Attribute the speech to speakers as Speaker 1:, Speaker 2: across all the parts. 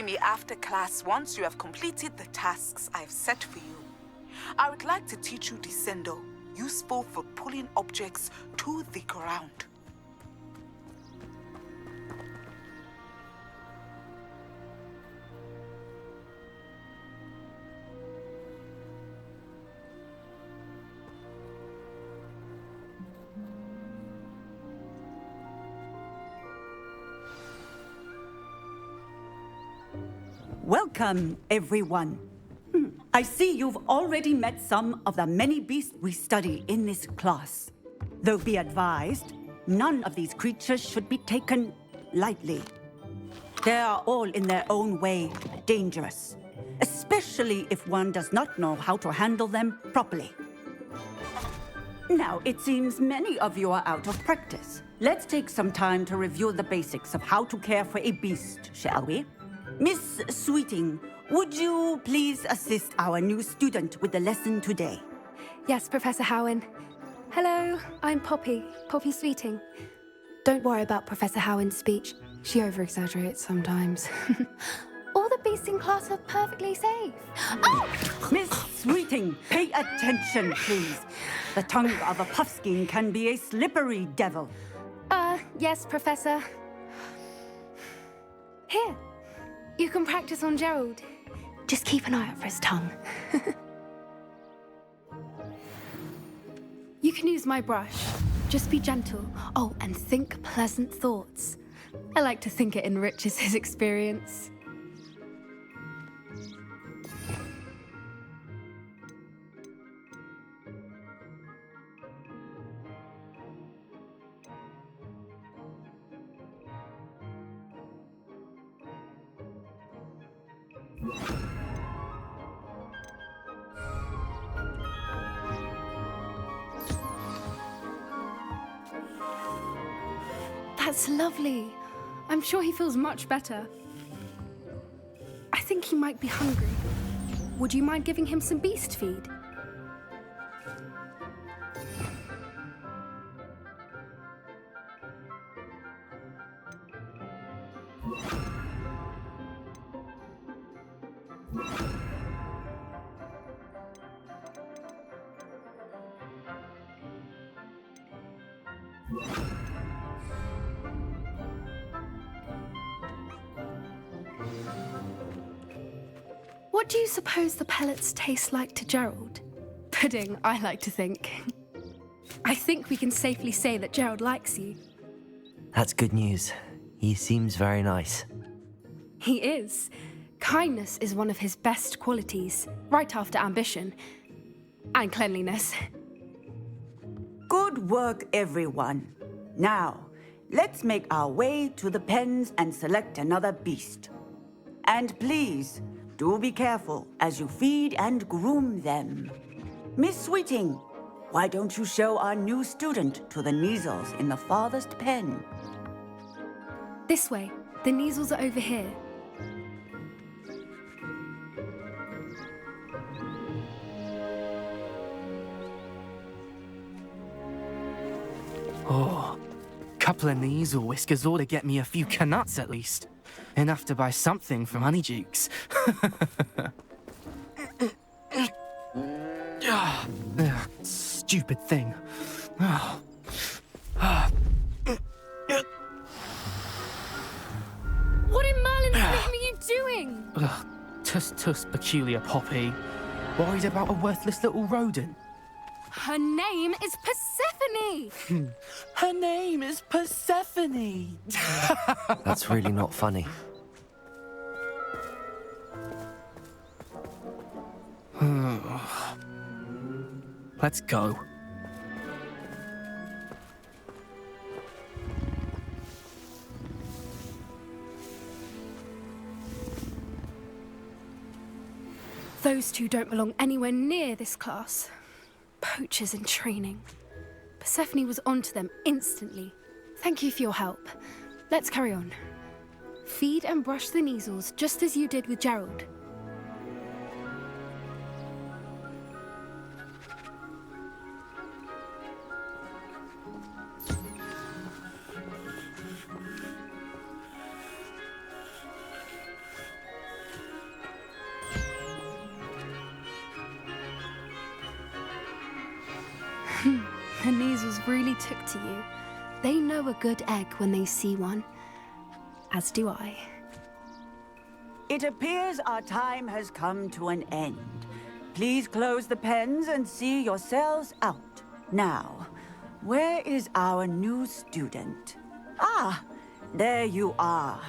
Speaker 1: me after class once you have completed the tasks I've set for you. I would like to teach you Descendo, useful for pulling objects to the ground.
Speaker 2: Welcome, everyone. I see you've already met some of the many beasts we study in this class. Though be advised, none of these creatures should be taken lightly. They are all in their own way dangerous, especially if one does not know how to handle them properly. Now, it seems many of you are out of practice. Let's take some time to review the basics of how to care for a beast, shall we? Miss Sweeting, would you please assist our new student with the lesson today?
Speaker 3: Yes, Professor Howen. Hello, I'm Poppy Sweeting. Don't worry about Professor Howen's speech. She over-exaggerates sometimes. All the beasts in class are perfectly safe. Oh!
Speaker 2: Miss Sweeting, pay attention, please. The tongue of a puffskein can be a slippery devil.
Speaker 3: Yes, Professor. Here. You can practice on Gerald. Just keep an eye out for his tongue. You can use my brush. Just be gentle. Oh, and think pleasant thoughts. I like to think it enriches his experience. That's lovely. I'm sure he feels much better. I think he might be hungry. Would you mind giving him some beast feed? What do you suppose the pellets taste like to Gerald? Pudding, I like to think. I think we can safely say that Gerald likes you.
Speaker 4: That's good news. He seems very nice.
Speaker 3: He is. Kindness is one of his best qualities, right after ambition. And cleanliness.
Speaker 2: Good work, everyone. Now, let's make our way to the pens and select another beast. And please, do be careful as you feed and groom them. Miss Sweeting, why don't you show our new student to the Neasels in the farthest pen?
Speaker 3: This way. The Neasels are over here.
Speaker 5: Oh, couple of Neasel whiskers ought to get me a few canuts at least. Enough to buy something from Honeydukes. Stupid thing.
Speaker 3: What in Merlin's name are you doing?
Speaker 5: Tuss, peculiar Poppy. Worried about a worthless little rodent.
Speaker 3: Her name is Persephone!
Speaker 5: Her name is Persephone!
Speaker 4: That's really not funny.
Speaker 5: Let's go.
Speaker 3: Those two don't belong anywhere near this class. Poachers in training. Persephone was onto them instantly. Thank you for your help. Let's carry on. Feed and brush the Neasels just as you did with Gerald. The Neasels really took to you. They know a good egg when they see one. As do I.
Speaker 2: It appears our time has come to an end. Please close the pens and see yourselves out. Now, where is our new student? Ah, there you are.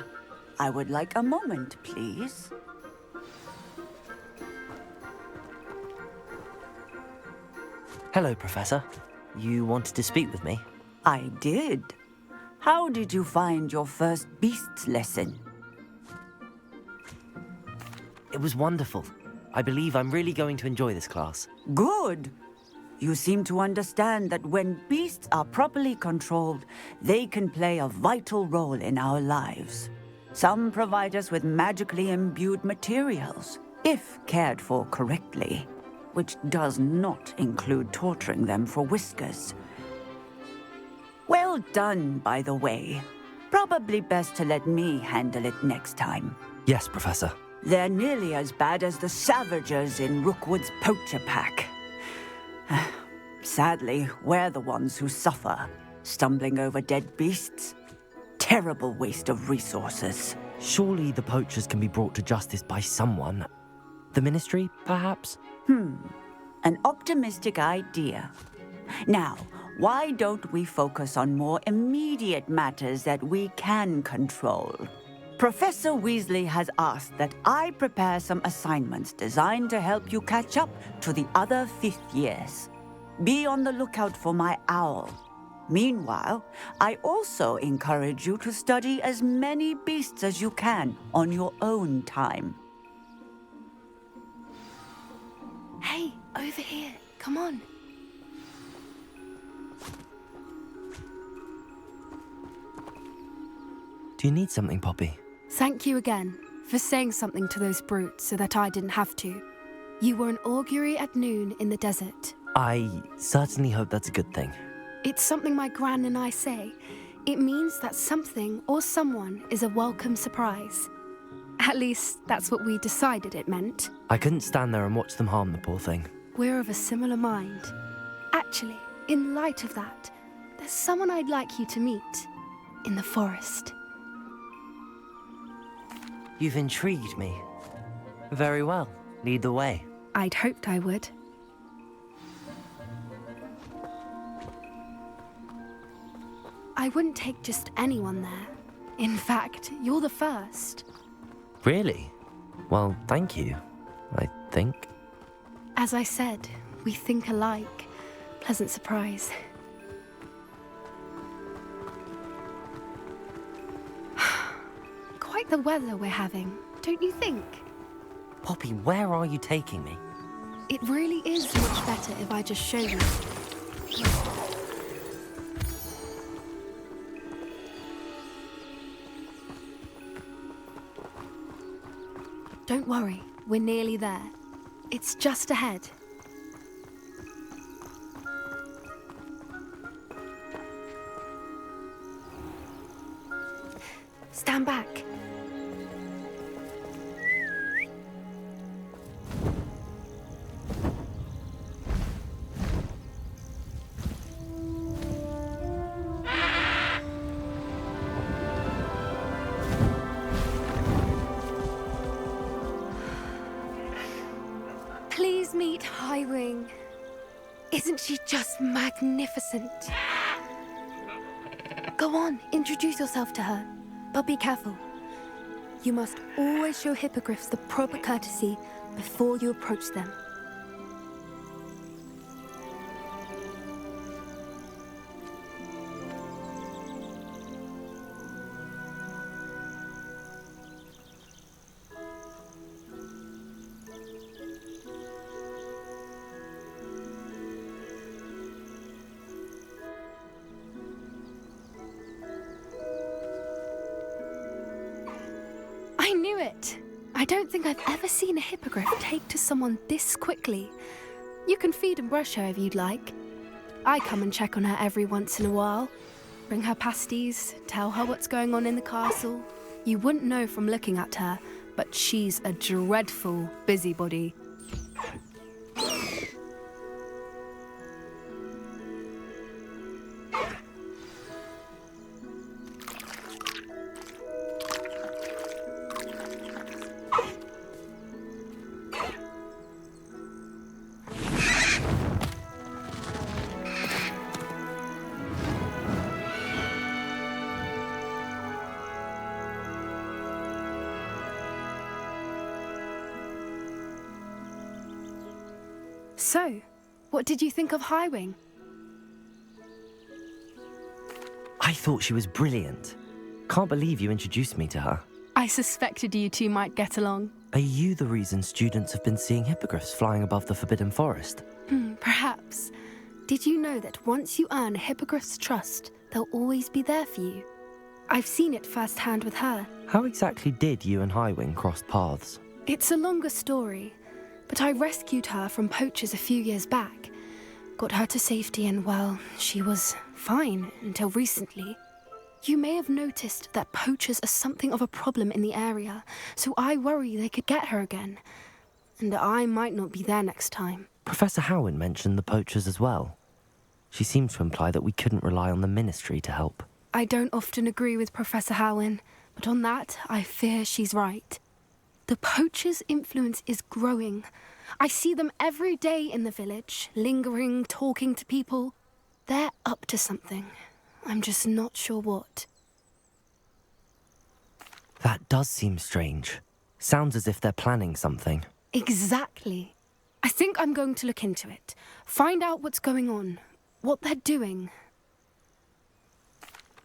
Speaker 2: I would like a moment, please.
Speaker 4: Hello, Professor. You wanted to speak with me?
Speaker 2: I did. How did you find your first beasts lesson?
Speaker 4: It was wonderful. I believe I'm really going to enjoy this class.
Speaker 2: Good. You seem to understand that when beasts are properly controlled, they can play a vital role in our lives. Some provide us with magically imbued materials, if cared for correctly, which does not include torturing them for whiskers. Well done, by the way. Probably best to let me handle it next time.
Speaker 4: Yes, Professor.
Speaker 2: They're nearly as bad as the Savagers in Rookwood's poacher pack. Sadly, we're the ones who suffer, stumbling over dead beasts. Terrible waste of resources.
Speaker 4: Surely the poachers can be brought to justice by someone. The Ministry, perhaps?
Speaker 2: An optimistic idea. Now, why don't we focus on more immediate matters that we can control? Professor Weasley has asked that I prepare some assignments designed to help you catch up to the other fifth years. Be on the lookout for my owl. Meanwhile, I also encourage you to study as many beasts as you can on your own time.
Speaker 3: Hey, over here. Come on.
Speaker 4: Do you need something, Poppy?
Speaker 3: Thank you again for saying something to those brutes so that I didn't have to. You were an augury at noon in the desert.
Speaker 4: I certainly hope that's a good thing.
Speaker 3: It's something my gran and I say. It means that something or someone is a welcome surprise. At least, that's what we decided it meant.
Speaker 4: I couldn't stand there and watch them harm the poor thing.
Speaker 3: We're of a similar mind. Actually, in light of that, there's someone I'd like you to meet. In the forest.
Speaker 4: You've intrigued me. Very well. Lead the way.
Speaker 3: I'd hoped I would. I wouldn't take just anyone there. In fact, you're the first.
Speaker 4: Really? Well, thank you, I think.
Speaker 3: As I said, we think alike. Pleasant surprise. Quite the weather we're having, don't you think?
Speaker 4: Poppy, where are you taking me?
Speaker 3: It really is much better if I just show you. Don't worry, we're nearly there. It's just ahead. Stand back. Please meet Highwing. Isn't she just magnificent? Go on, introduce yourself to her. But be careful. You must always show hippogriffs the proper courtesy before you approach them. I knew it! I don't think I've ever seen a hippogriff take to someone this quickly. You can feed and brush her if you'd like. I come and check on her every once in a while. Bring her pasties, tell her what's going on in the castle. You wouldn't know from looking at her, but she's a dreadful busybody. So, what did you think of Highwing?
Speaker 4: I thought she was brilliant. Can't believe you introduced me to her.
Speaker 3: I suspected you two might get along.
Speaker 4: Are you the reason students have been seeing hippogriffs flying above the Forbidden Forest?
Speaker 3: Perhaps. Did you know that once you earn a hippogriff's trust, they'll always be there for you? I've seen it firsthand with her.
Speaker 4: How exactly did you and Highwing cross paths?
Speaker 3: It's a longer story, but I rescued her from poachers a few years back. Got her to safety and, well, she was fine until recently. You may have noticed that poachers are something of a problem in the area, so I worry they could get her again. And I might not be there next time.
Speaker 4: Professor Howin mentioned the poachers as well. She seemed to imply that we couldn't rely on the Ministry to help.
Speaker 3: I don't often agree with Professor Howin, but on that, I fear she's right. The poachers' influence is growing. I see them every day in the village, lingering, talking to people. They're up to something. I'm just not sure what.
Speaker 4: That does seem strange. Sounds as if they're planning something.
Speaker 3: Exactly. I think I'm going to look into it. Find out what's going on, what they're doing.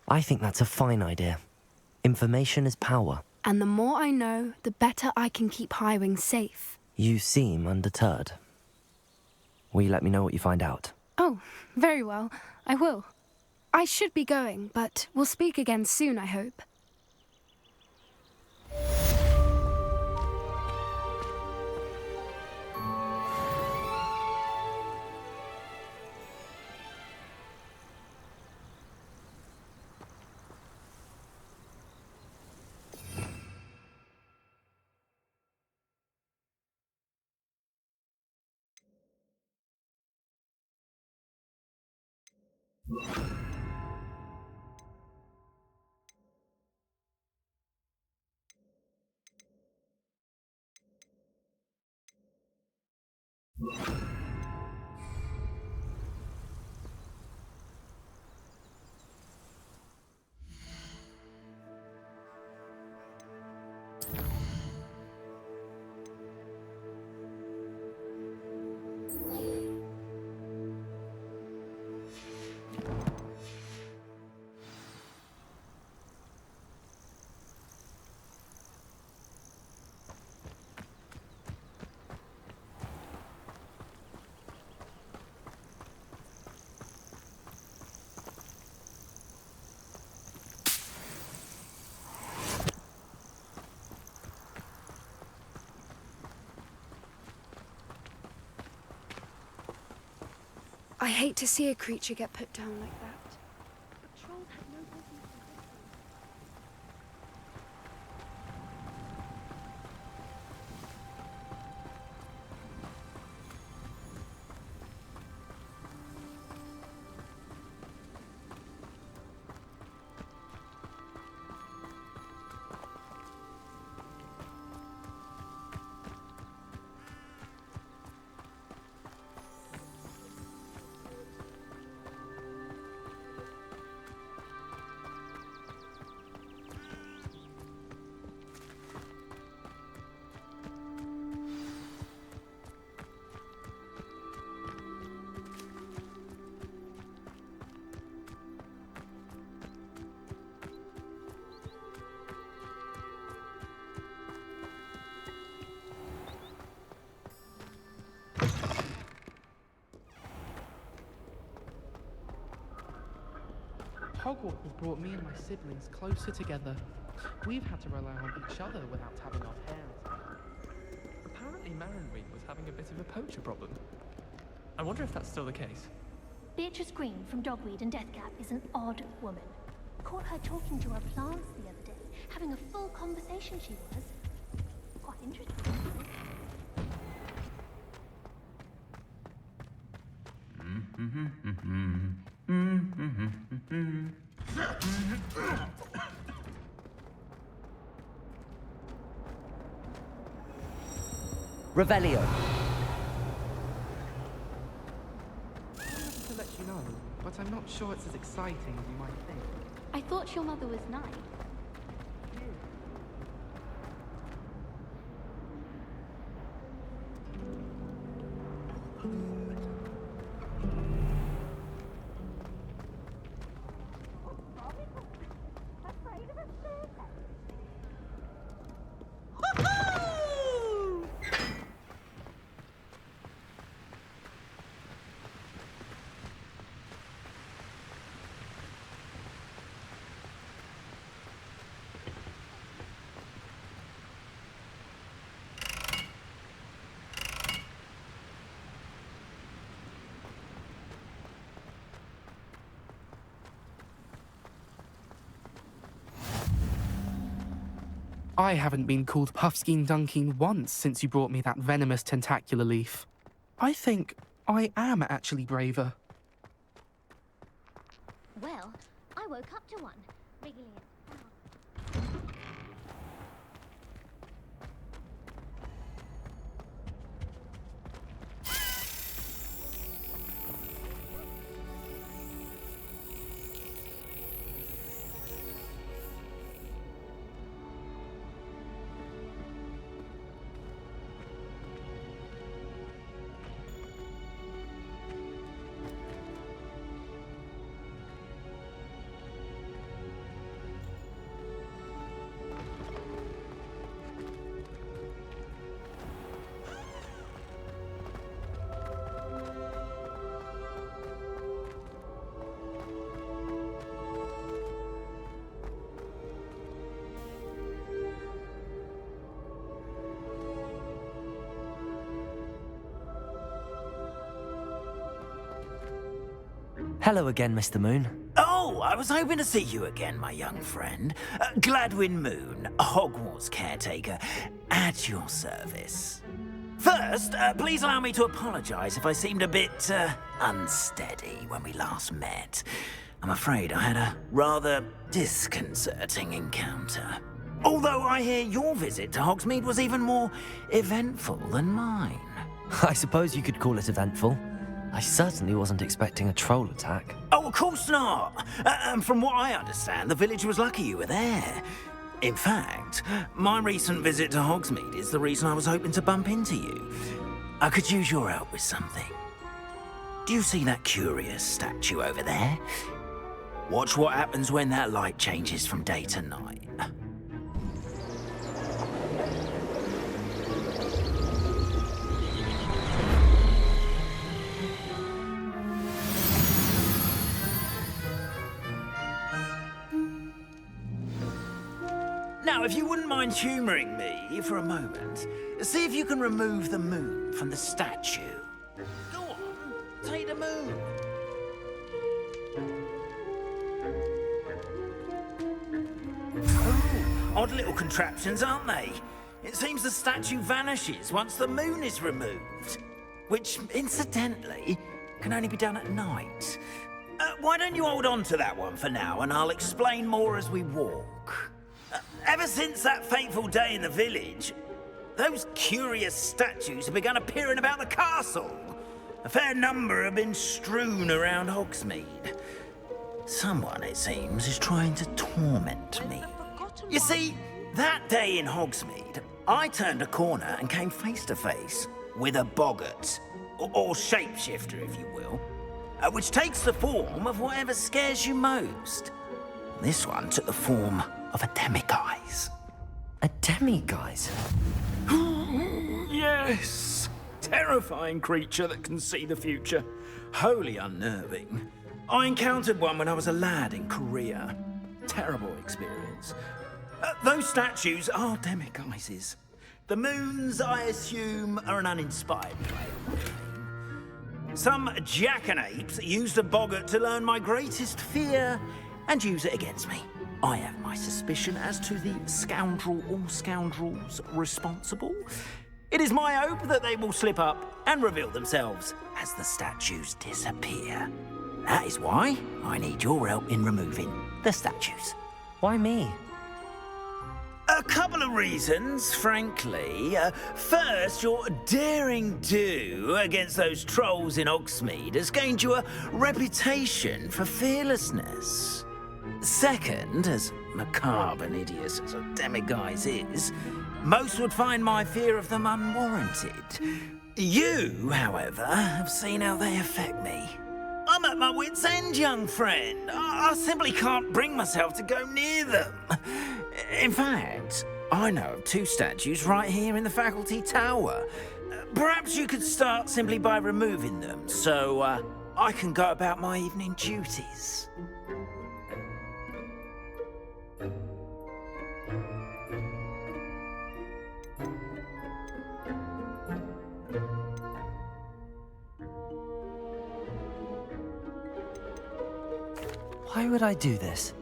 Speaker 4: I think that's a fine idea. Information is power.
Speaker 3: And the more I know, the better I can keep Highwing safe.
Speaker 4: You seem undeterred. Will you let me know what you find out?
Speaker 3: Oh, very well. I will. I should be going, but we'll speak again soon, I hope. I hate to see a creature get put down like that. But trolls have no business in this one.
Speaker 5: Hogwarts has brought me and my siblings closer together. We've had to rely on each other without having our parents.
Speaker 6: Apparently Marinwing was having a bit of a poacher problem. I wonder if that's still the case.
Speaker 7: Beatrice Green from Dogweed and Deathcap is an odd woman. Caught her talking to her plants the other day, having a full conversation she was. Quite interesting.
Speaker 4: Revelio.
Speaker 5: To let you know, but I'm not sure it's as exciting as you might think.
Speaker 7: I thought your mother was 9.
Speaker 5: I haven't been called Puffskein Dunkin once since you brought me that venomous tentacular leaf. I think I am actually braver.
Speaker 7: Well, I woke up to one, wriggling it.
Speaker 4: Hello again, Mr. Moon.
Speaker 8: Oh, I was hoping to see you again, my young friend. Gladwin Moon, Hogwarts caretaker, at your service. First, please allow me to apologise if I seemed a bit unsteady when we last met. I'm afraid I had a rather disconcerting encounter. Although I hear your visit to Hogsmeade was even more eventful than mine.
Speaker 4: I suppose you could call it eventful. I certainly wasn't expecting a troll attack.
Speaker 8: Oh, of course not. And from what I understand, the village was lucky you were there. In fact, my recent visit to Hogsmeade is the reason I was hoping to bump into you. I could use your help with something. Do you see that curious statue over there? Watch what happens when that light changes from day to night. Now, if you wouldn't mind humouring me for a moment, see if you can remove the moon from the statue. Go on, take the moon. Oh, odd little contraptions, aren't they? It seems the statue vanishes once the moon is removed. Which, incidentally, can only be done at night. Why don't you hold on to that one for now, and I'll explain more as we walk. Ever since that fateful day in the village, those curious statues have begun appearing about the castle. A fair number have been strewn around Hogsmeade. Someone, it seems, is trying to torment me. You see, that day in Hogsmeade, I turned a corner and came face to face with a boggart, or shapeshifter, if you will, which takes the form of whatever scares you most. This one took the form of a demiguise.
Speaker 4: A demiguise?
Speaker 8: Yes! Terrifying creature that can see the future. Wholly unnerving. I encountered one when I was a lad in Korea. Terrible experience. Those statues are demiguises. The moons, I assume, are an uninspired play on my name. Some jackanapes used a boggart to learn my greatest fear and use it against me. I have my suspicion as to the scoundrel or scoundrels responsible. It is my hope that they will slip up and reveal themselves as the statues disappear. That is why I need your help in removing the statues.
Speaker 4: Why me?
Speaker 8: A couple of reasons, frankly. First, your daring do against those trolls in Hogsmeade has gained you a reputation for fearlessness. Second, as macabre and hideous as a demiguise is, most would find my fear of them unwarranted. You, however, have seen how they affect me. I'm at my wit's end, young friend. I simply can't bring myself to go near them. In fact, I know of two statues right here in the faculty tower. Perhaps you could start simply by removing them, so I can go about my evening duties.
Speaker 4: Why would I do this?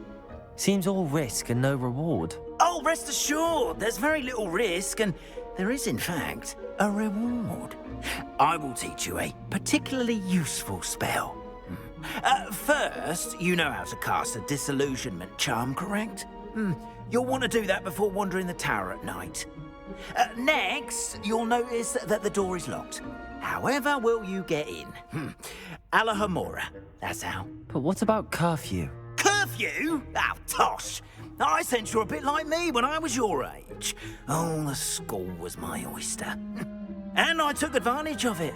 Speaker 4: Seems all risk and no reward.
Speaker 8: Oh, rest assured, there's very little risk, and there is, in fact, a reward. I will teach you a particularly useful spell. First, you know how to cast a disillusionment charm, correct? You'll want to do that before wandering the tower at night. Next, you'll notice that the door is locked. However will you get in? Alahomora, that's how.
Speaker 4: But what about curfew?
Speaker 8: Curfew? Oh, tosh. I sense you're a bit like me when I was your age. Oh, the school was my oyster. And I took advantage of it.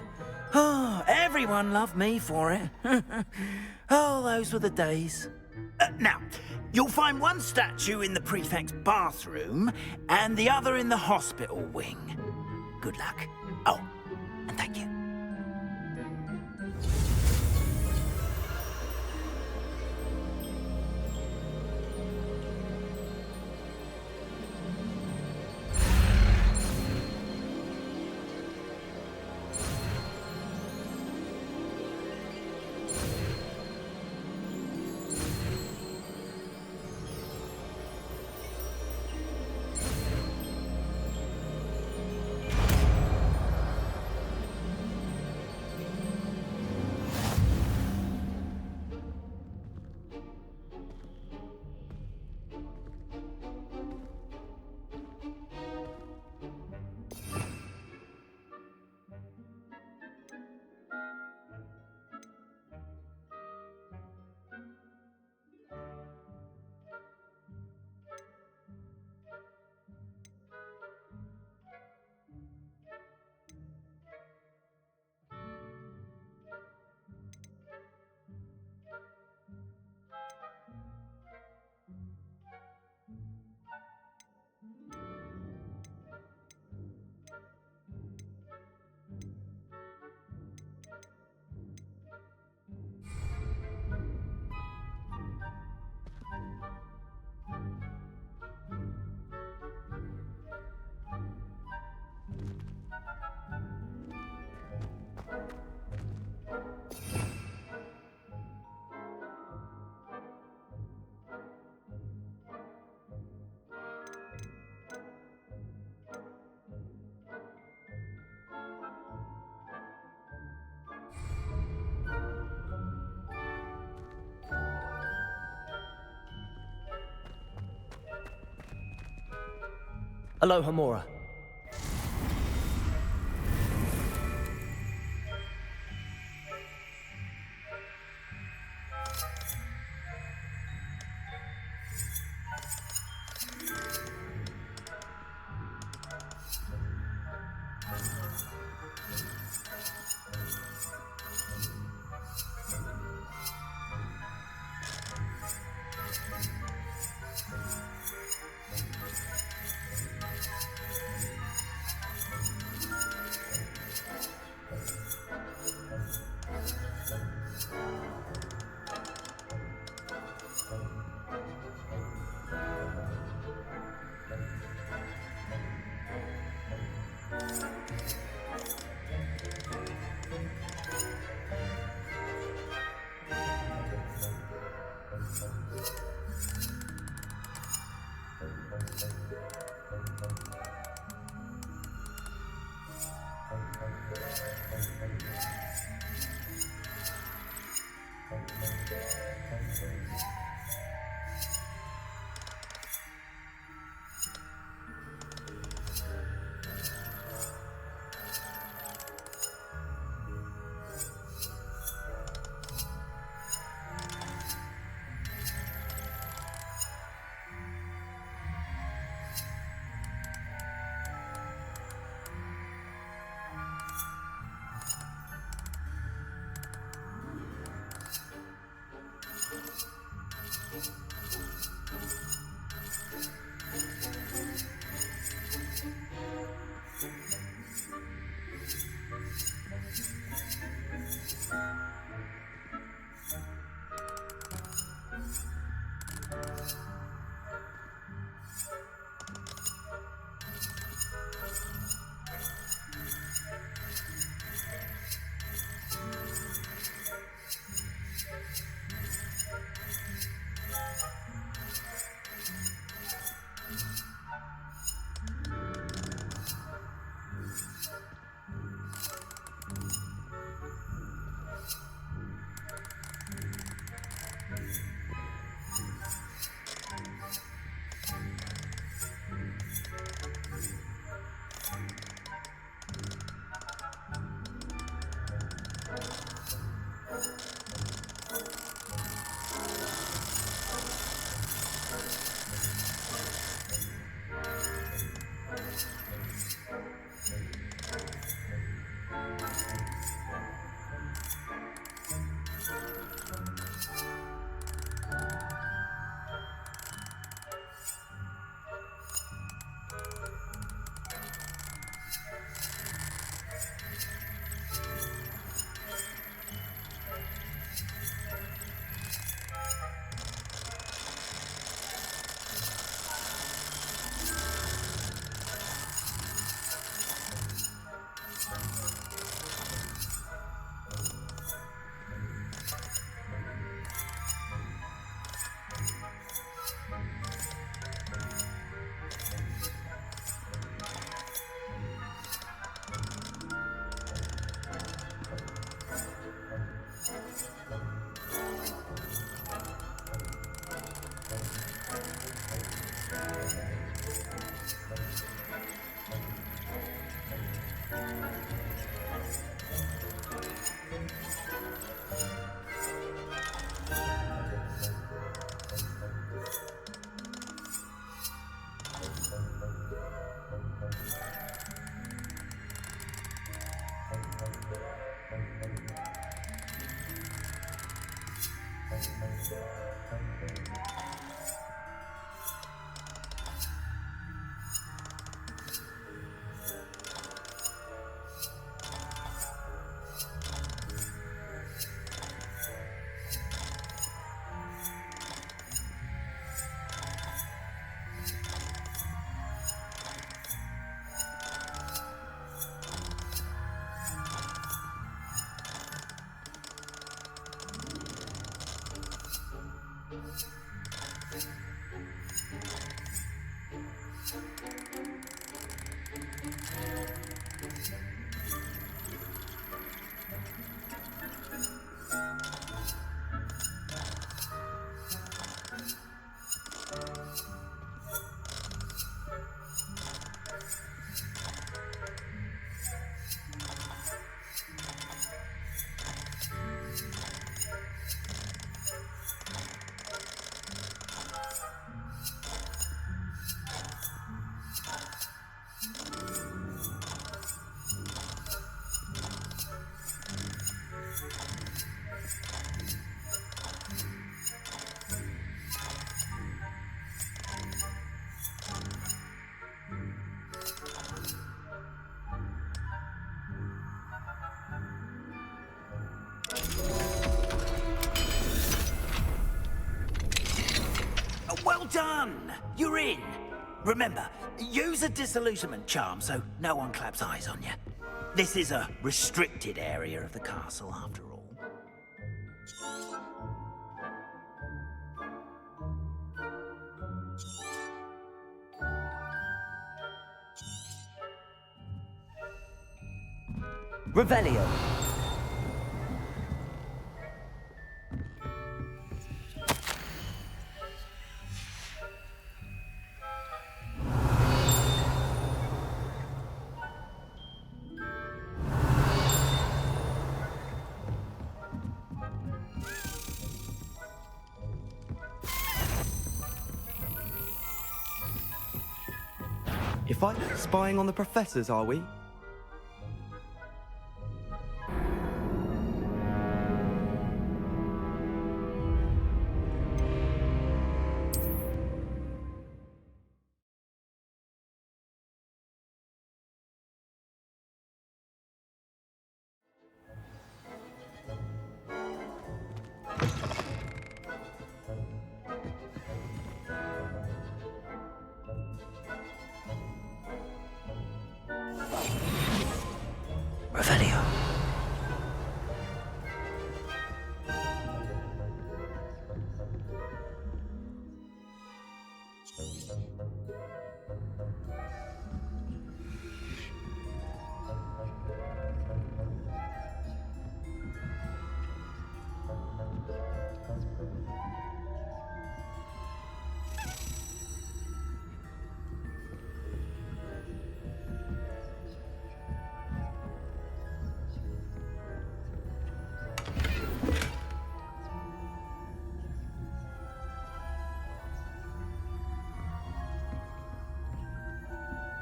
Speaker 8: Oh, everyone loved me for it. Oh, those were the days. Now, you'll find one statue in the prefect's bathroom and the other in the hospital wing. Good luck. Oh, and thank you.
Speaker 4: Alohomora.
Speaker 8: Well done! You're in. Remember, use a disillusionment charm so no one claps eyes on you. This is a restricted area of the castle, after all.
Speaker 4: Revelio.
Speaker 9: Spying on the professors, are we?
Speaker 4: Revelio.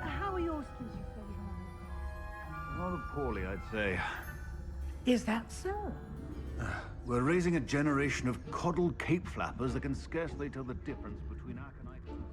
Speaker 7: How are your students going on?
Speaker 10: Rather poorly, I'd say.
Speaker 8: Is that so?
Speaker 10: We're raising a generation of coddled cape flappers that can scarcely tell the difference between aconite and...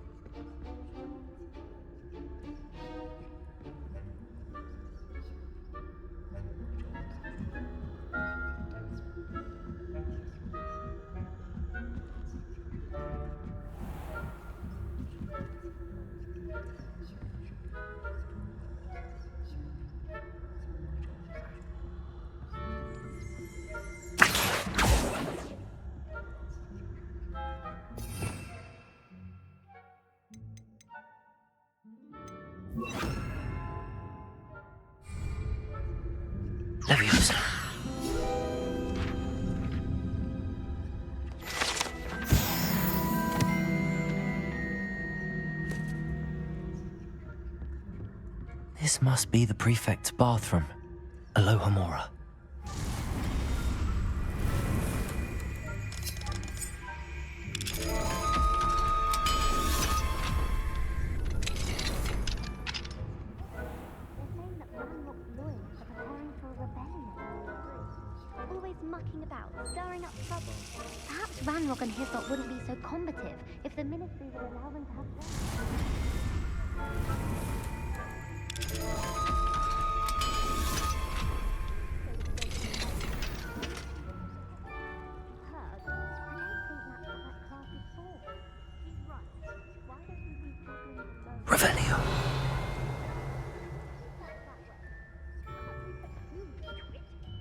Speaker 4: Leviosa. This must be the prefect's bathroom. Alohomora.
Speaker 7: They're saying that landlocked lawyers are preparing for a rebellion. Always mucking about, stirring up trouble. Perhaps Ranrock and his lot wouldn't be so combative if the Ministry would allow them to have
Speaker 4: Revelio.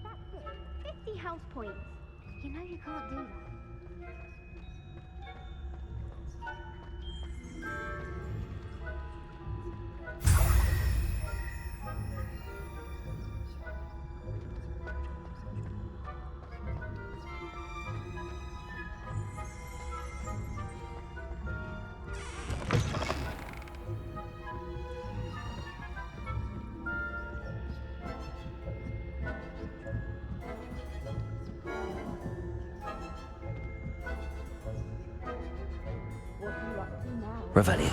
Speaker 7: That's it. 50 house points. You know you can't do that.
Speaker 4: Revelio.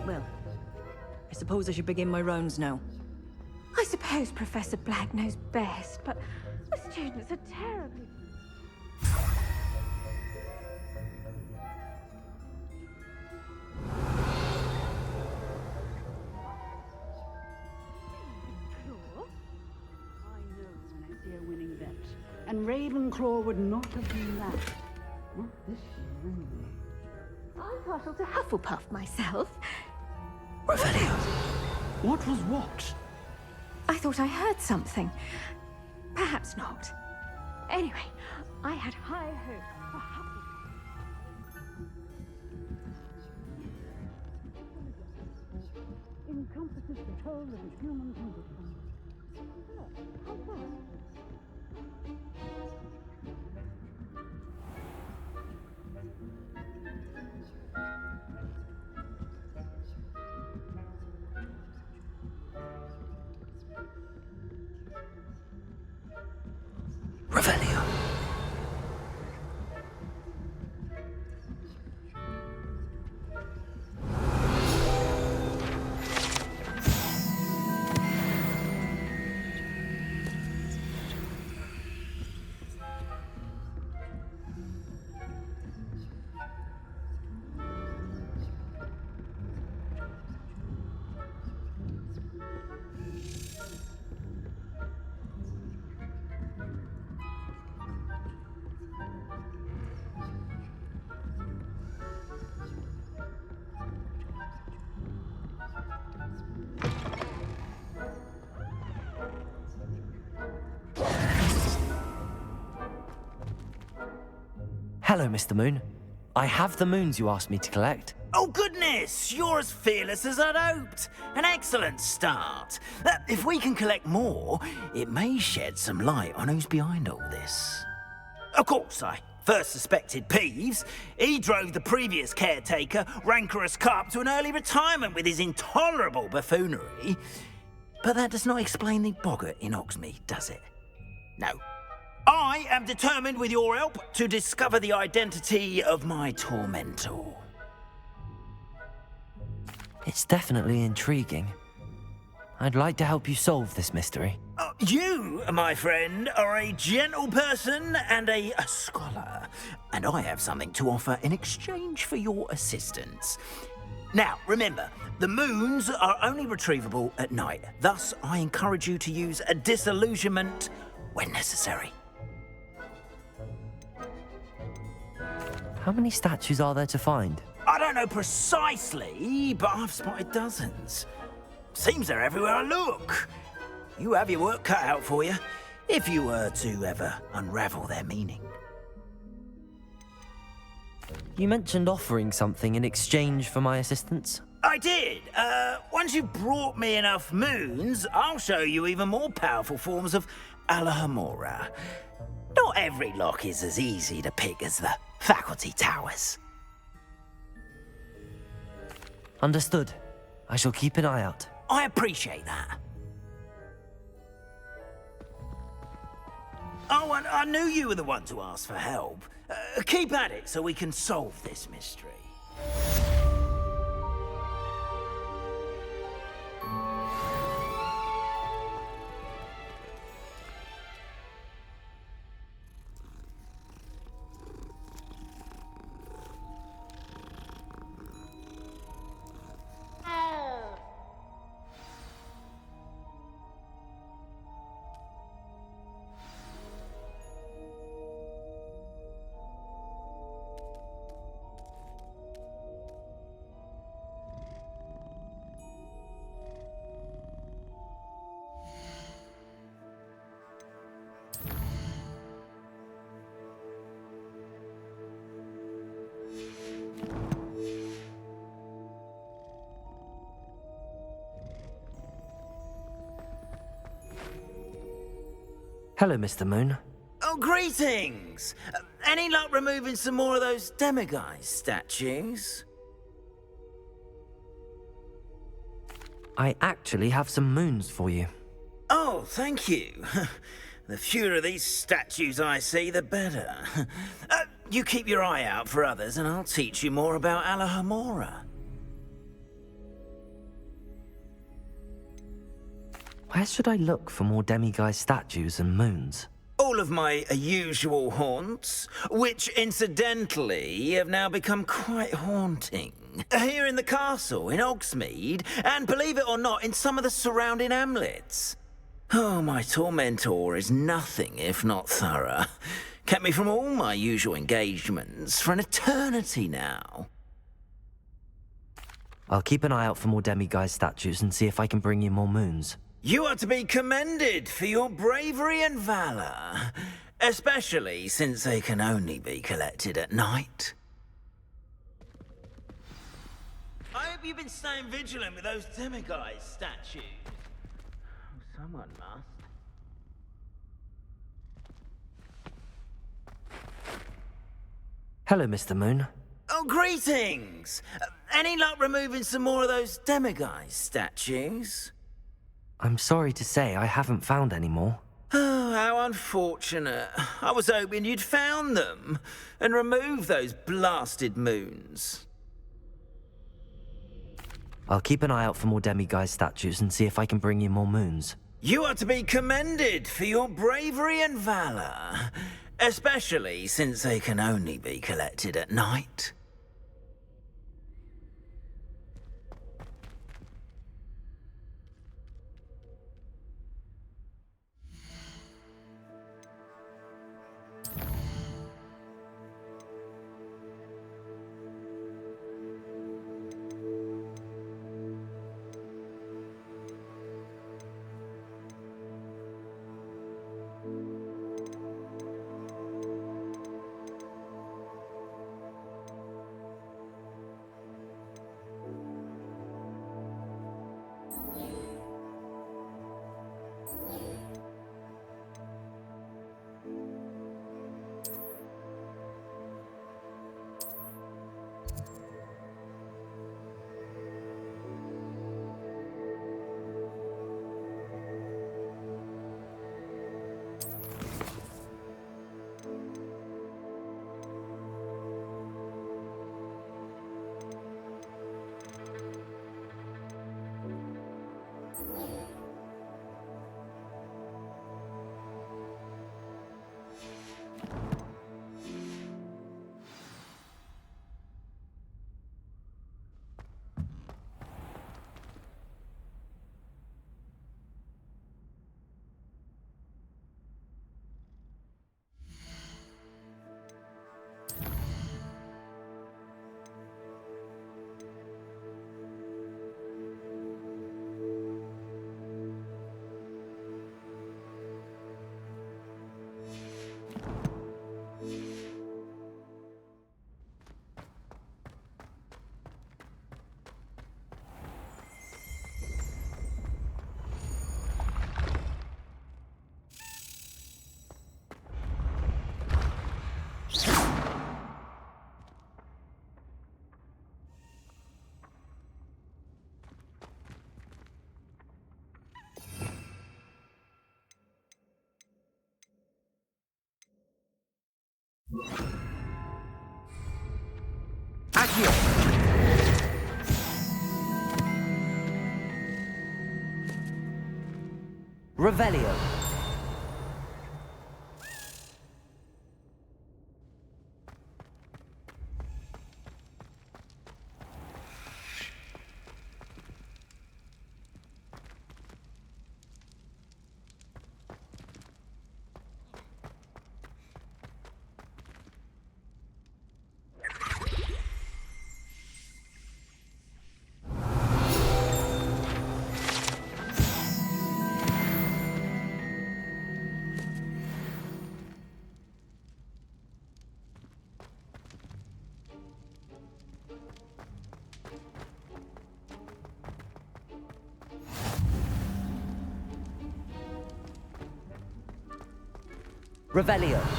Speaker 9: Well, I suppose I should begin my rounds now.
Speaker 11: I suppose Professor Black knows best, but the students are terribly...
Speaker 2: And Ravenclaw would not have been that. Not this year, anyway.
Speaker 11: I'm partial to Hufflepuff myself.
Speaker 4: Revelio.
Speaker 2: What was what?
Speaker 11: I thought I heard something. Perhaps not. Anyway, I had high hopes for Hufflepuff.
Speaker 2: Encompasses the whole of the human condition. How's that?
Speaker 4: Revelio. Hello, Mr. Moon. I have the moons you asked me to collect.
Speaker 8: Oh, goodness! You're as fearless as I'd hoped. An excellent start. If we can collect more, it may shed some light on who's behind all this. Of course, I first suspected Peeves. He drove the previous caretaker, Rancorous Carp, to an early retirement with his intolerable buffoonery. But that does not explain the boggart in Hogsmeade, does it? No. I am determined, with your help, to discover the identity of my tormentor.
Speaker 4: It's definitely intriguing. I'd like to help you solve this mystery.
Speaker 8: You, my friend, are a gentle person and a scholar, and I have something to offer in exchange for your assistance. Now, remember, the moons are only retrievable at night. Thus, I encourage you to use a disillusionment when necessary.
Speaker 4: How many statues are there to find?
Speaker 8: I don't know precisely, but I've spotted dozens. Seems they're everywhere I look. You have your work cut out for you, if you were to ever unravel their meaning.
Speaker 4: You mentioned offering something in exchange for my assistance.
Speaker 8: I did. Once you've brought me enough moons, I'll show you even more powerful forms of Alohomora. Not every lock is as easy to pick as the faculty towers.
Speaker 4: Understood. I shall keep an eye out.
Speaker 8: I appreciate that. Oh, and I knew you were the one to ask for help. Keep at it so we can solve this mystery.
Speaker 4: Hello, Mr. Moon.
Speaker 8: Oh, greetings! Any luck removing some more of those demiguise statues?
Speaker 4: I actually have some moons for you.
Speaker 8: Oh, thank you. The fewer of these statues I see, the better. You keep your eye out for others, and I'll teach you more about Alahamora.
Speaker 4: Where should I look for more demiguise statues and moons?
Speaker 8: All of my usual haunts, which incidentally have now become quite haunting. Here in the castle, in Hogsmeade, and believe it or not, in some of the surrounding hamlets. Oh, my tormentor is nothing if not thorough. Kept me from all my usual engagements for an eternity now.
Speaker 4: I'll keep an eye out for more demiguise statues and see if I can bring you more moons.
Speaker 8: You are to be commended for your bravery and valor, especially since they can only be collected at night. I hope you've been staying vigilant with those demiguise statues. Oh, someone must.
Speaker 4: Hello, Mr. Moon.
Speaker 8: Oh, greetings! Any luck removing some more of those demiguise statues?
Speaker 4: I'm sorry to say I haven't found any more.
Speaker 8: Oh, how unfortunate. I was hoping you'd found them and removed those blasted moons.
Speaker 4: I'll keep an eye out for more demiguise statues and see if I can bring you more moons.
Speaker 8: You are to be commended for your bravery and valor, especially since they can only be collected at night.
Speaker 4: Accio! Revelio. Revelio.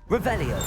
Speaker 4: Revelio.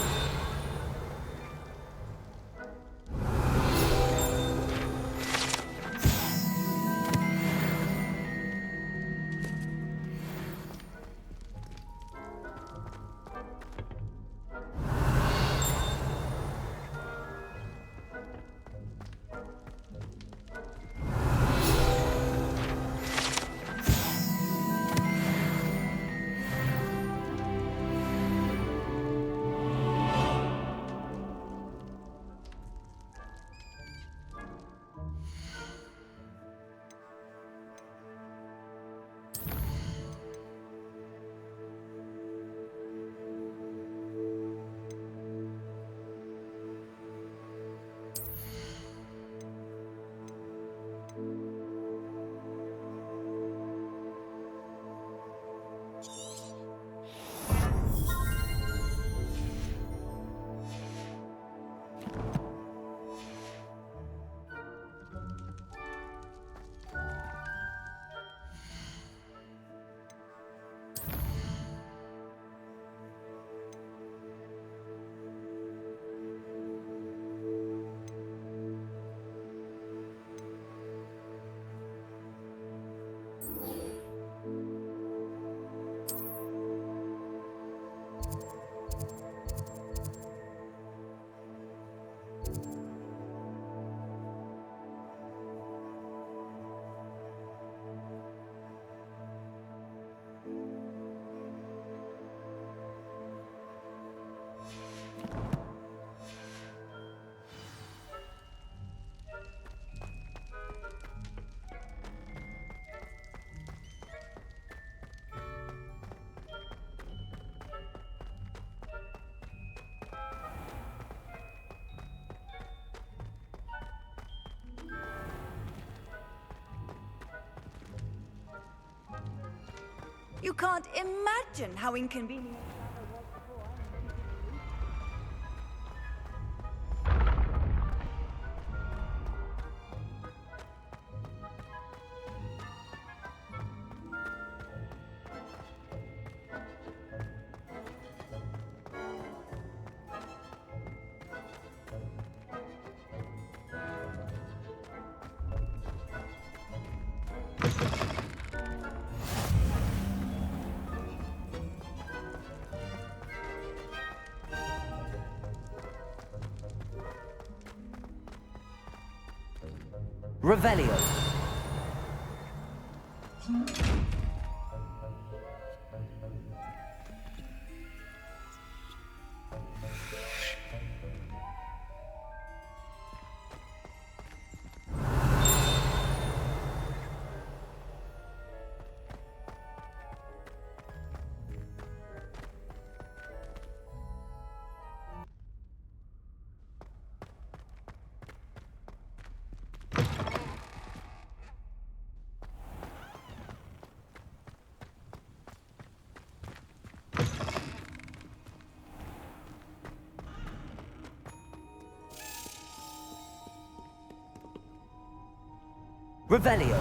Speaker 2: You can't imagine how inconvenient.
Speaker 4: Revelio. Revelio.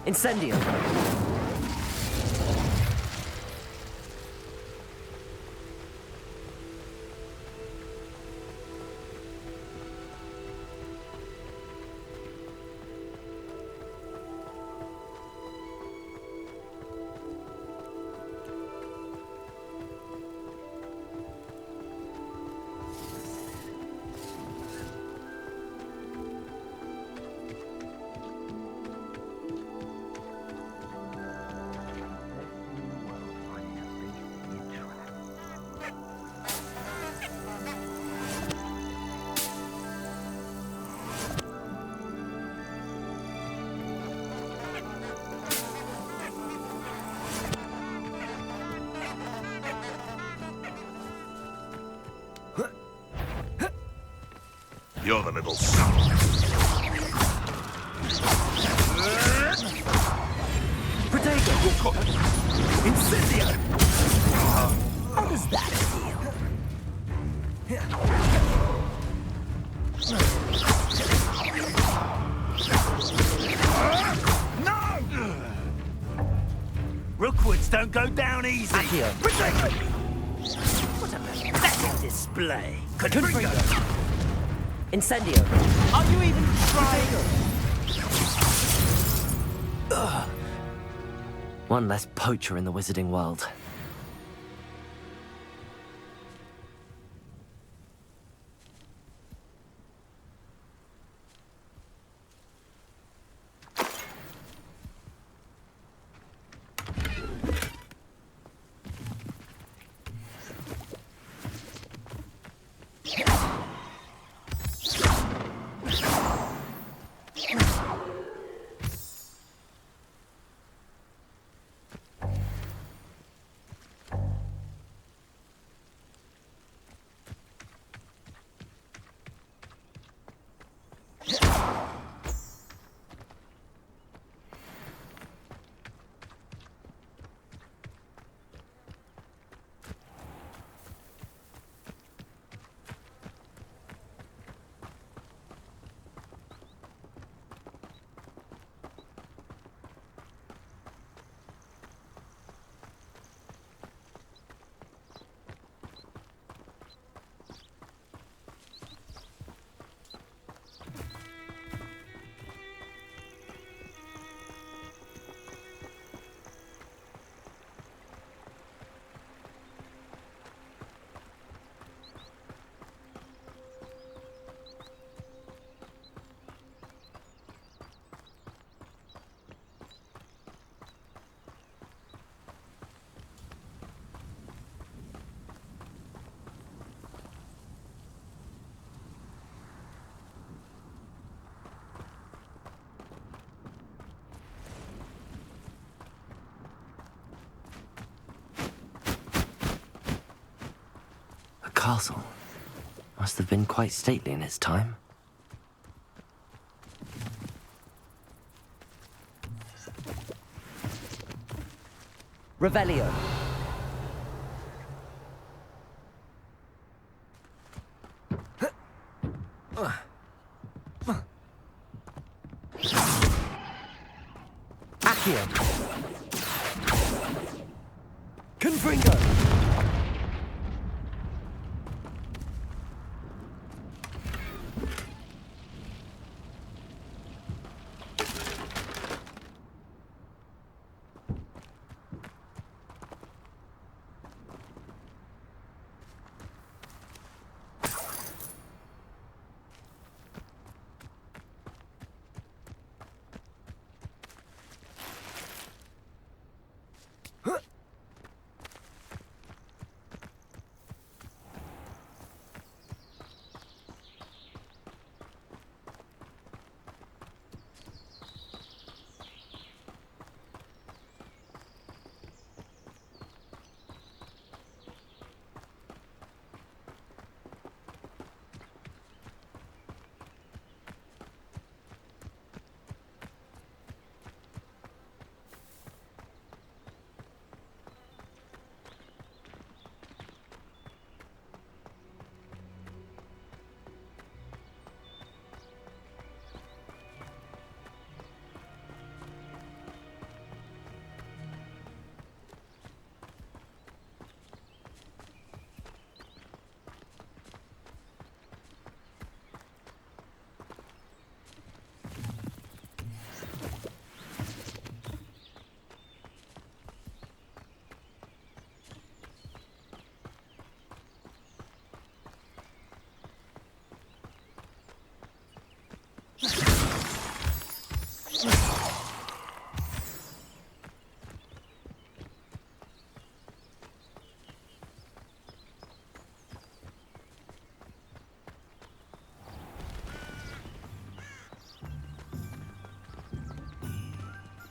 Speaker 4: Incendio.
Speaker 12: You're the little son.
Speaker 4: Protego.
Speaker 12: Incendio!
Speaker 4: How does that feel?
Speaker 8: No! Rookwoods don't go down easy.
Speaker 4: Accio.
Speaker 8: Protego! What a pathetic display. Confringo!
Speaker 4: Incendio.
Speaker 8: Are you even trying?
Speaker 4: One less poacher in the wizarding world. castle. Must have been quite stately in its time. Revelio. Accio. Confringo.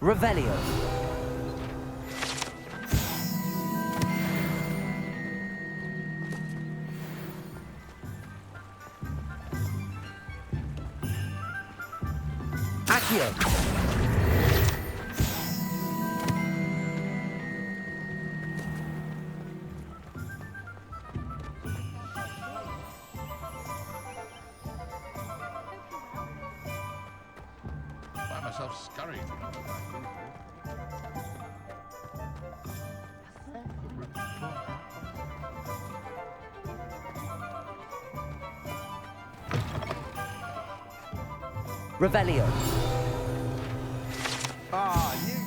Speaker 4: Revelio. Accio.
Speaker 12: Find myself scurrying.
Speaker 4: Revelio.
Speaker 12: Ah, you.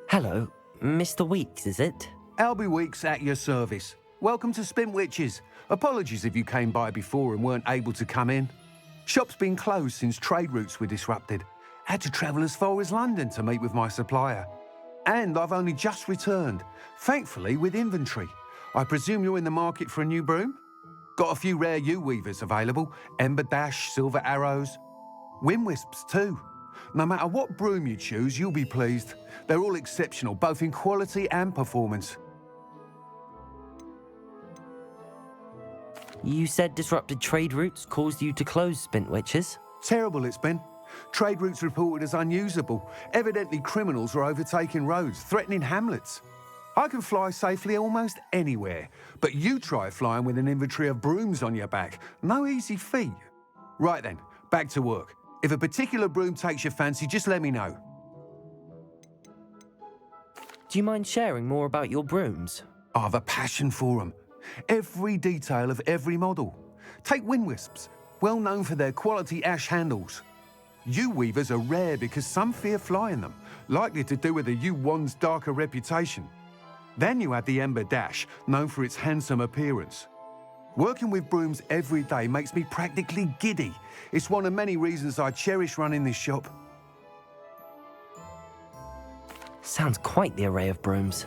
Speaker 4: Hello, Mr. Weeks, is it?
Speaker 10: Albie Weeks at your service. Welcome to Spintwitches. Apologies if you came by before and weren't able to come in. Shop's been closed since trade routes were disrupted. Had to travel as far as London to meet with my supplier. And I've only just returned, thankfully with inventory. I presume you're in the market for a new broom? Got a few rare U-weavers available, Ember Dash, Silver Arrows, Wind Wisps too. No matter what broom you choose, you'll be pleased. They're all exceptional, both in quality and performance.
Speaker 4: You said disrupted trade routes caused you to close Spintwitches?
Speaker 10: Terrible it's been. Trade routes reported as unusable. Evidently criminals are overtaking roads, threatening hamlets. I can fly safely almost anywhere, but you try flying with an inventory of brooms on your back. No easy feat. Right then, back to work. If a particular broom takes your fancy, just let me know.
Speaker 4: Do you mind sharing more about your brooms?
Speaker 10: I have a passion for them. Every detail of every model. Take Wind Wisps, well known for their quality ash handles. U-weavers are rare because some fear flying them, likely to do with the U-wand's darker reputation. Then you have the Ember Dash, known for its handsome appearance. Working with brooms every day makes me practically giddy. It's one of many reasons I cherish running this shop.
Speaker 4: Sounds quite the array of brooms.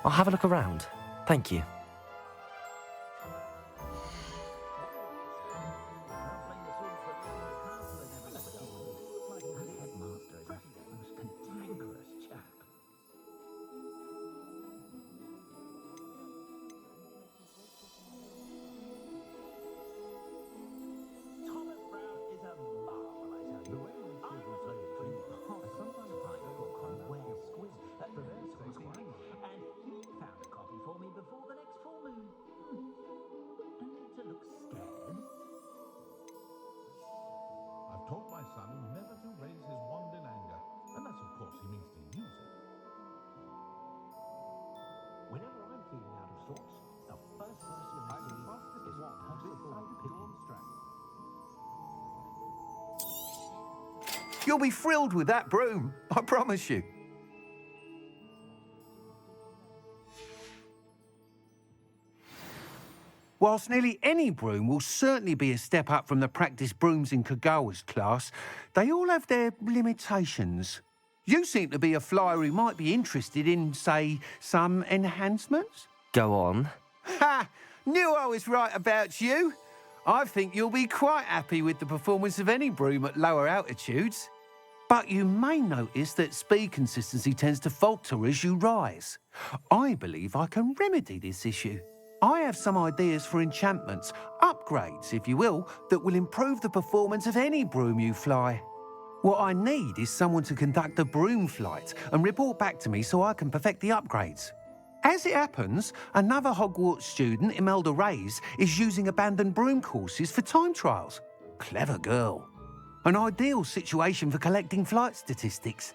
Speaker 4: I'll have a look around. Thank you.
Speaker 12: I've taught my son never to raise his wand in anger, unless, of course, he means to use it.
Speaker 13: Whenever I'm feeling out of sorts, the first person I see is
Speaker 10: You'll be thrilled with that broom, I promise you. Whilst nearly any broom will certainly be a step up from the practice brooms in Kagawa's class, they all have their limitations. You seem to be a flyer who might be interested in, say, some enhancements?
Speaker 4: Go on.
Speaker 10: Ha! Knew I was right about you. I think you'll be quite happy with the performance of any broom at lower altitudes. But you may notice that speed consistency tends to falter as you rise. I believe I can remedy this issue. I have some ideas for enchantments, upgrades, if you will, that will improve the performance of any broom you fly. What I need is someone to conduct a broom flight and report back to me so I can perfect the upgrades. As it happens, another Hogwarts student, Imelda Reyes, is using abandoned broom courses for time trials. Clever girl. An ideal situation for collecting flight statistics.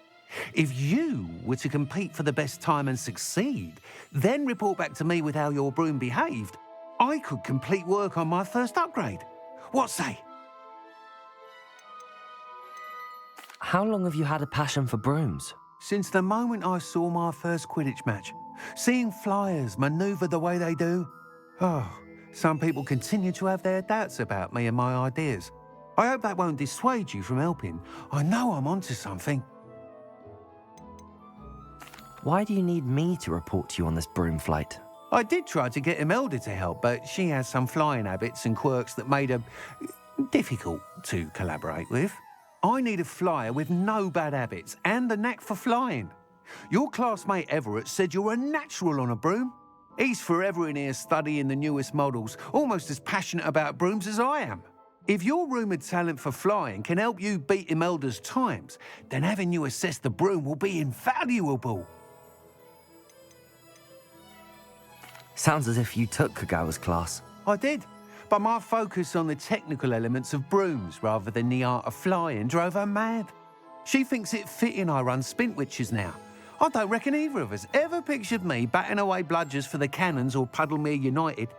Speaker 10: If you were to compete for the best time and succeed, then report back to me with how your broom behaved, I could complete work on my first upgrade. What say?
Speaker 4: How long have you had a passion for brooms?
Speaker 10: Since the moment I saw my first Quidditch match. Seeing flyers manoeuvre the way they do. Oh, some people continue to have their doubts about me and my ideas. I hope that won't dissuade you from helping. I know I'm onto something.
Speaker 4: Why do you need me to report to you on this broom flight?
Speaker 10: I did try to get Imelda to help, but she has some flying habits and quirks that made her difficult to collaborate with. I need a flyer with no bad habits and the knack for flying. Your classmate Everett said you're a natural on a broom. He's forever in here studying the newest models, almost as passionate about brooms as I am. If your rumoured talent for flying can help you beat Imelda's times, then having you assess the broom will be invaluable.
Speaker 4: Sounds as if you took Kagawa's class.
Speaker 10: I did, but my focus on the technical elements of brooms rather than the art of flying drove her mad. She thinks it fitting I run Spintwitches now. I don't reckon either of us ever pictured me batting away bludgers for the Cannons or Puddlemere United.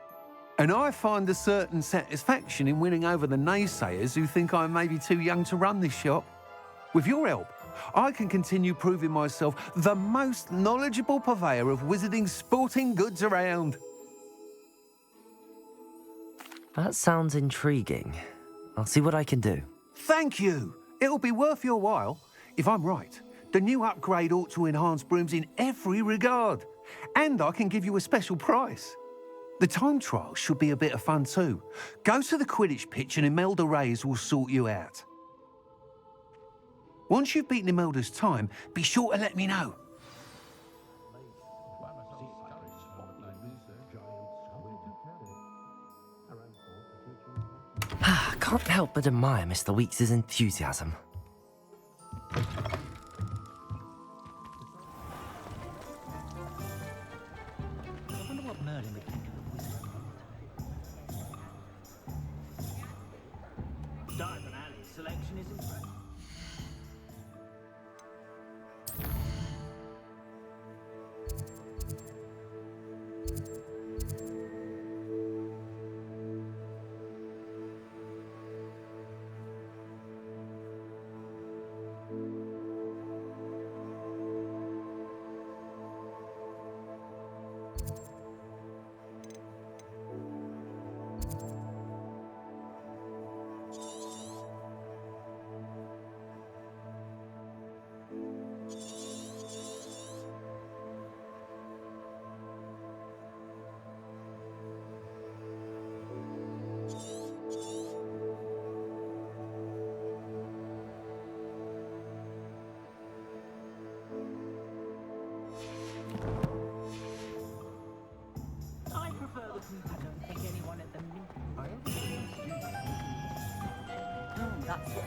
Speaker 10: And I find a certain satisfaction in winning over the naysayers who think I'm maybe too young to run this shop. With your help, I can continue proving myself the most knowledgeable purveyor of wizarding sporting goods around.
Speaker 4: That sounds intriguing. I'll see what I can do.
Speaker 10: Thank you. It'll be worth your while. If I'm right, the new upgrade ought to enhance brooms in every regard. And I can give you a special price. The time trial should be a bit of fun too. Go to the Quidditch pitch and Imelda Reyes will sort you out. Once you've beaten Imelda's time, be sure to let me know.
Speaker 4: Can't help but admire Mr. Weeks' enthusiasm.
Speaker 13: I wonder what Merlin would think of the wizard. Diamond Alley's selection is impressive.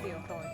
Speaker 14: the authorities.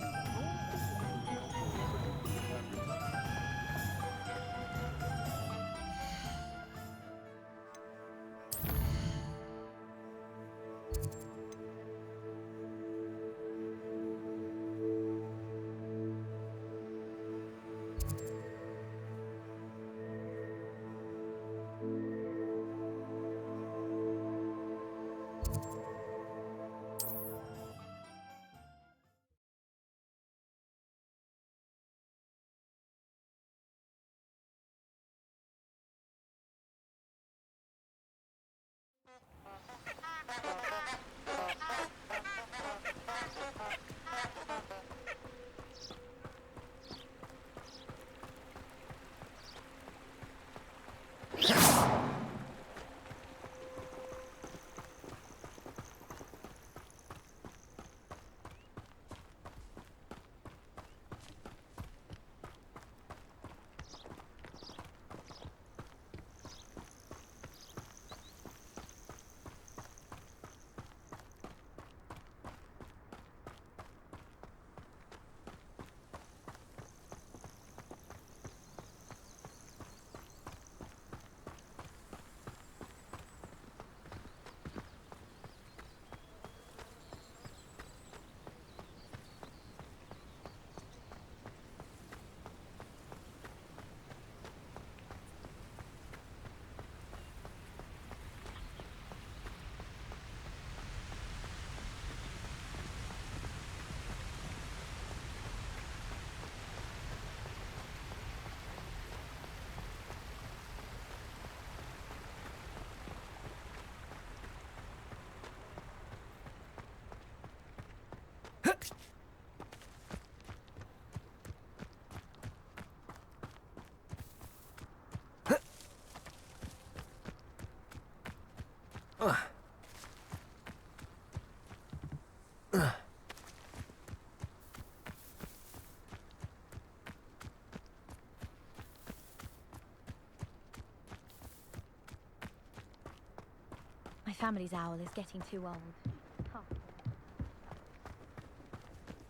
Speaker 15: My family's owl is getting too old.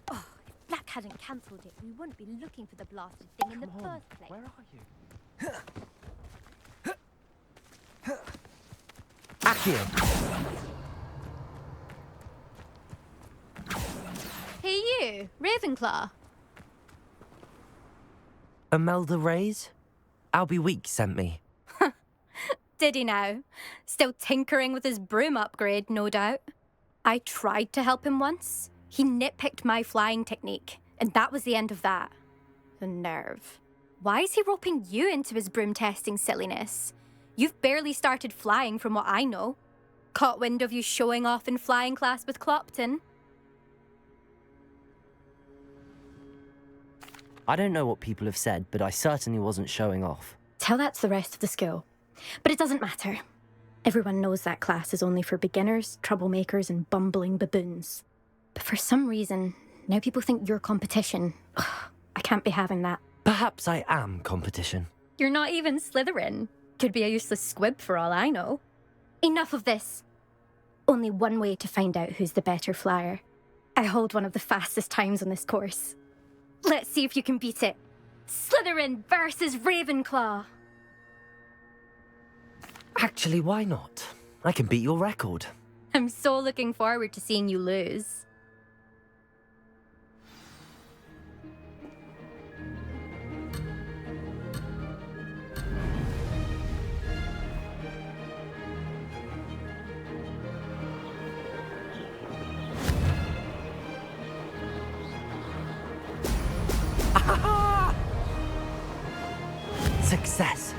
Speaker 15: Oh, if Black hadn't cancelled it, we wouldn't be looking for the blasted thing in the first place.
Speaker 6: Where are you?
Speaker 4: Accio!
Speaker 15: Hey you, Ravenclaw.
Speaker 4: Imelda Reyes? Albie Weeks sent me.
Speaker 15: Did he now? Still tinkering with his broom upgrade, no doubt. I tried to help him once. He nitpicked my flying technique, and that was the end of that. The nerve. Why is he roping you into his broom testing silliness? You've barely started flying from what I know. Caught wind of you showing off in flying class with Clopton.
Speaker 4: I don't know what people have said, but I certainly wasn't showing off.
Speaker 15: Tell that to the rest of the school. But it doesn't matter. Everyone knows that class is only for beginners, troublemakers, and bumbling baboons. But for some reason, now people think you're competition. Ugh, I can't be having that.
Speaker 4: Perhaps I am competition.
Speaker 15: You're not even Slytherin. Could be a useless squib for all I know. Enough of this. Only one way to find out who's the better flyer. I hold one of the fastest times on this course. Let's see if you can beat it. Slytherin versus Ravenclaw.
Speaker 4: Actually, why not? I can beat your record.
Speaker 15: I'm so looking forward to seeing you lose.
Speaker 4: Success!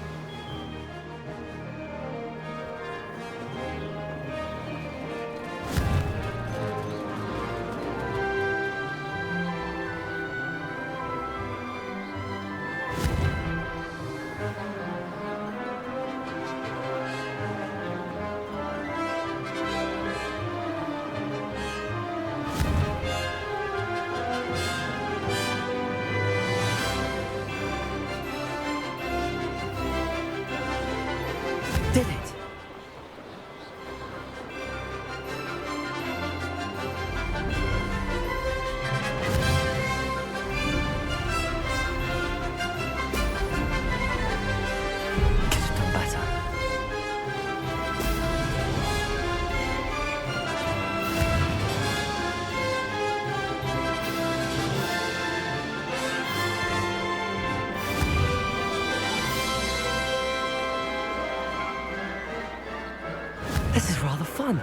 Speaker 4: This is rather fun.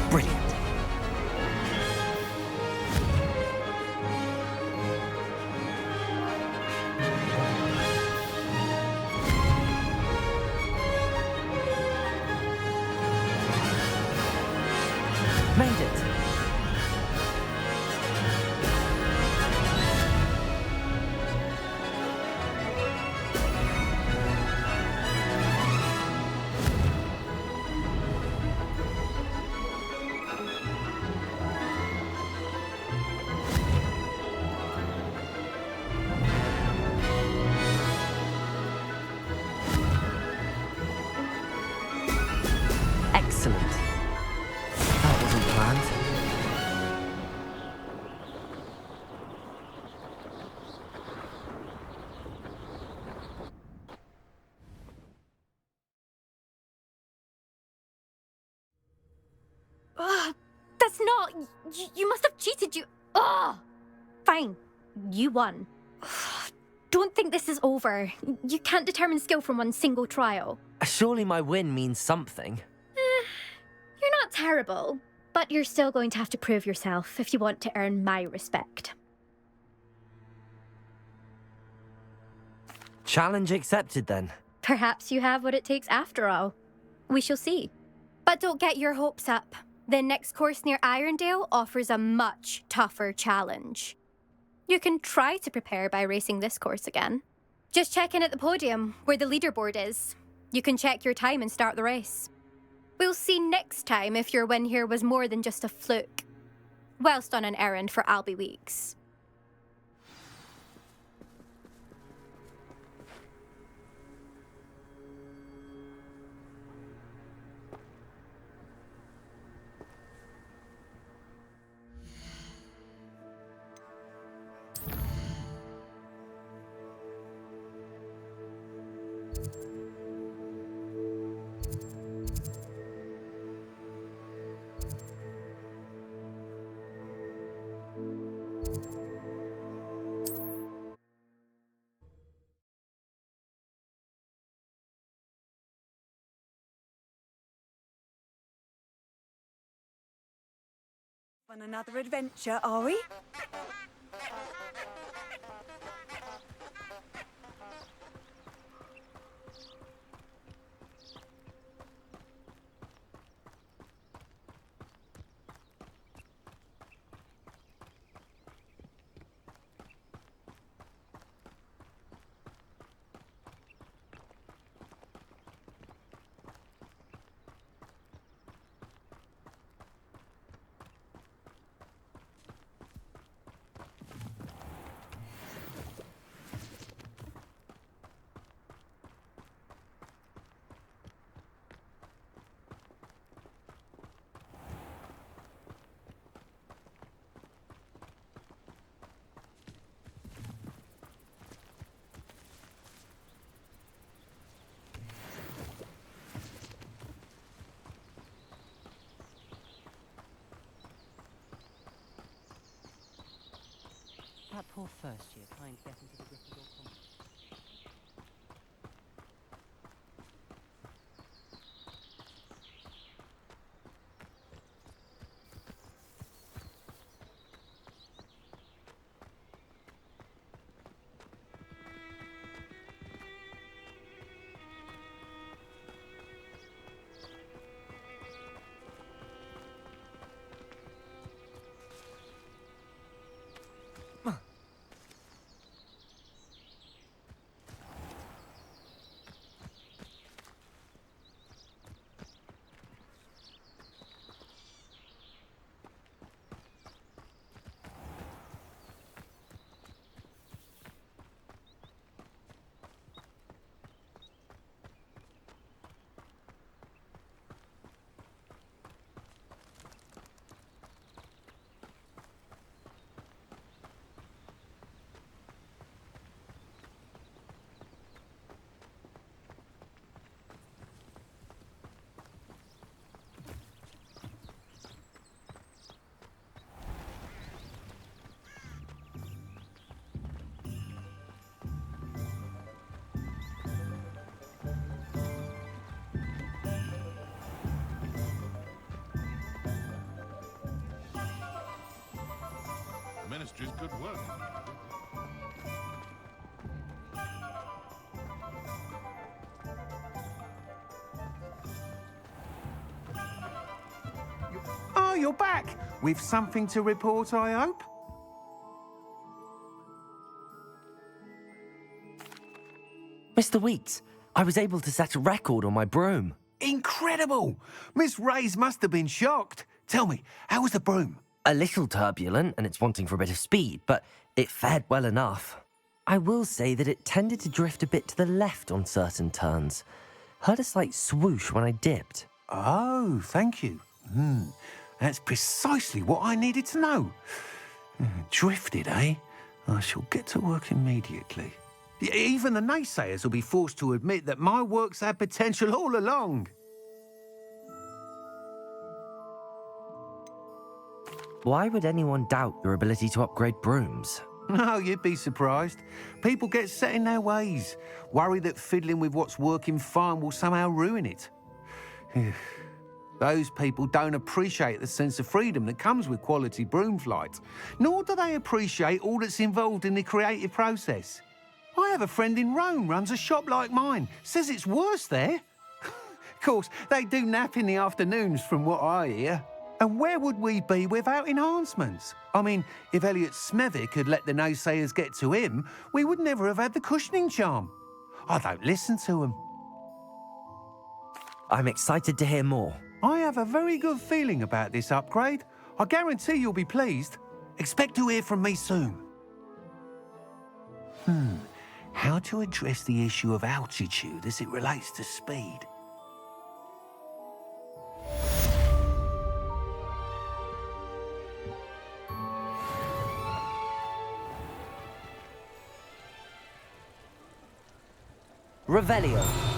Speaker 4: Brilliant. Made it. Excellent. That wasn't planned.
Speaker 15: Ugh, that's not. You must have cheated. Ugh. Fine. You won. Ugh, don't think this is over. You can't determine skill from one single trial.
Speaker 4: Surely my win means something.
Speaker 15: You're not terrible, but you're still going to have to prove yourself if you want to earn my respect.
Speaker 4: Challenge accepted then.
Speaker 15: Perhaps you have what it takes after all. We shall see. But don't get your hopes up. The next course near Irondale offers a much tougher challenge. You can try to prepare by racing this course again. Just check in at the podium, where the leaderboard is. You can check your time and start the race. We'll see next time if your win here was more than just a fluke. Whilst on an errand for Albie Weeks.
Speaker 2: On another adventure, are we?
Speaker 4: That poor first year trying to get into the Gryffindor company.
Speaker 12: good work.
Speaker 10: Oh, you're back! With something to report, I hope?
Speaker 4: Mr. Weeks, I was able to set a record on my broom.
Speaker 10: Incredible! Miss Reyes must have been shocked. Tell me, how was the broom?
Speaker 4: A little turbulent, and it's wanting for a bit of speed, but it fared well enough. I will say that it tended to drift a bit to the left on certain turns. Heard a slight swoosh when I dipped.
Speaker 10: Oh, thank you. That's precisely what I needed to know. Drifted, eh? I shall get to work immediately. Even the naysayers will be forced to admit that my work's had potential all along.
Speaker 4: Why would anyone doubt your ability to upgrade brooms?
Speaker 10: No, you'd be surprised. People get set in their ways, worry that fiddling with what's working fine will somehow ruin it. Those people don't appreciate the sense of freedom that comes with quality broom flight, nor do they appreciate all that's involved in the creative process. I have a friend in Rome runs a shop like mine, says it's worse there. Of course, they do nap in the afternoons from what I hear. And where would we be without enhancements? I mean, if Elliot Smethwick had let the naysayers get to him, we would never have had the cushioning charm. I don't listen to them.
Speaker 4: I'm excited to hear more.
Speaker 10: I have a very good feeling about this upgrade. I guarantee you'll be pleased. Expect to hear from me soon. How to address the issue of altitude as it relates to speed?
Speaker 4: Revelio.